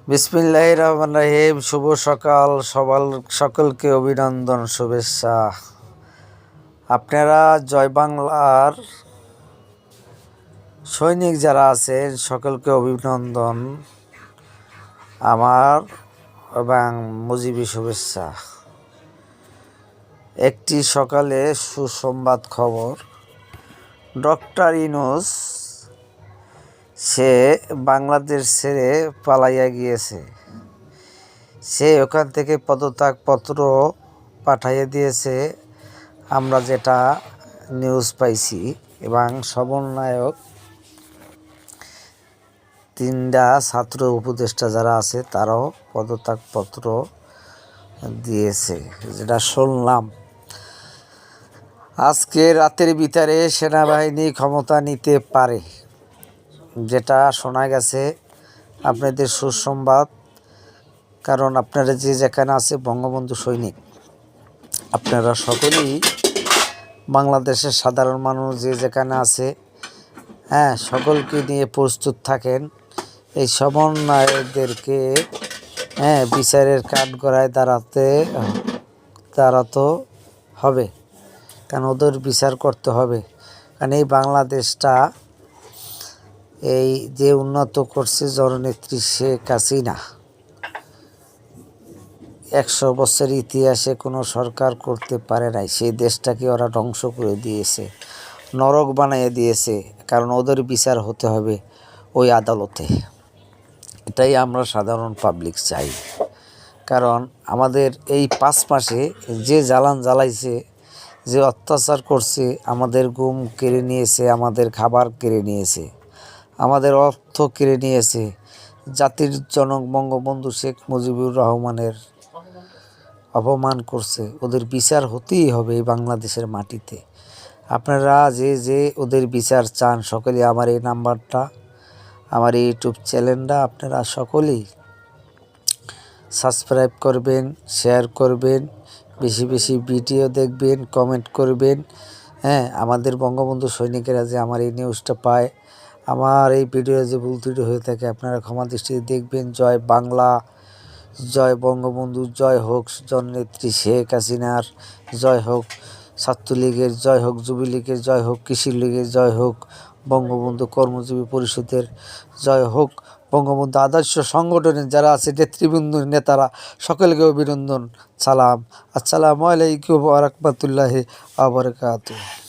বিসমিল্লাহির রহমানির রহিম। শুভ সকাল। সকলকে অভিনন্দন, শুভেচ্ছা। আপনারা জয় বাংলার সৈনিক যারা আছেন সকলকে অভিনন্দন আমার এবং মুজিবি শুভেচ্ছা। একটি সকালে সুসংবাদ খবর, ডক্টর ইউনূস সে বাংলাদেশ ছেড়ে পালাইয়া গিয়েছে। সে ওখান থেকে পদত্যাগপত্র পাঠাইয়ে দিয়েছে, আমরা যেটা নিউজ পাইছি। এবং সমন্বয়ক তিনটা ছাত্র উপদেষ্টা যারা আছে তারাও পদত্যাগপত্র দিয়েছে, যেটা শুনলাম। আজকে রাতের ভিতরে সেনাবাহিনী ক্ষমতা নিতে পারে, যেটা শোনা গেছে। আপনাদের সুসংবাদ, কারণ আপনারা যে যেখানে আছে বঙ্গবন্ধু সৈনিক, আপনারা সকলেই বাংলাদেশের সাধারণ মানুষ যে যেখানে আছে, সকলকে নিয়ে প্রস্তুত থাকেন। এই সমন্বয়কদেরকে বিচারের কাঠগড়ায় দাঁড়াতে হবে, কারণ ওদের বিচার করতে হবে। কারণ এই বাংলাদেশটা এই যে উন্নত করছে জননেত্রী শেখ হাসিনা, 100 বছর ইতিহাসে কোনো সরকার করতে পারে নাই। সেই দেশটাকে ওরা ধ্বংস করে দিয়েছে, নরক বানিয়ে দিয়েছে। কারণ ওদের বিচার হতে হবে ওই আদালতে। এটাই আমরা সাধারণ পাবলিক চাই। কারণ আমাদের এই 5 মাসে যে জ্বালাইছে, যে অত্যাচার করছে, আমাদের ঘুম কেড়ে নিয়েছে, আমাদের খাবার কেড়ে নিয়েছে, আমাদের অর্থ কেড়ে নিয়েছে। জাতির জনক বঙ্গবন্ধু শেখ মুজিবুর রহমানের অপমান করছে। ওদের বিচার হতেই হবে এই বাংলাদেশের মাটিতে। আপনারা যে ওদের বিচার চান, সকলেই আমার এই নাম্বারটা, আমার এই ইউটিউব চ্যানেলটা আপনারা সকলেই সাবস্ক্রাইব করবেন, শেয়ার করবেন, বেশি বেশি ভিডিও দেখবেন, কমেন্ট করবেন। আমাদের বঙ্গবন্ধু সৈনিকেরা যে আমার এই নিউজটা পায়, আমার এই ভিডিও যে ভুল ত্রুটি হয়ে থাকে আপনারা ক্ষমা দৃষ্টিতে দেখবেন। জয় বাংলা, জয় বঙ্গবন্ধু, জয় হোক জননেত্রী শেখ হাসিনার, জয় হোক ছাত্রলীগের, জয় হোক যুবলীগের, জয় হোক কৃষি লীগের, জয় হোক বঙ্গবন্ধু কর্মজীবী পরিষদের, জয় হোক বঙ্গবন্ধু আদর্শ সংগঠনের যারা আছে নেতৃবৃন্দ, নেতারা, সকলকে অভিনন্দন, সালাম। আসসালামু আলাইকুম ওয়া রাহমাতুল্লাহি ওয়া বারাকাতুহু।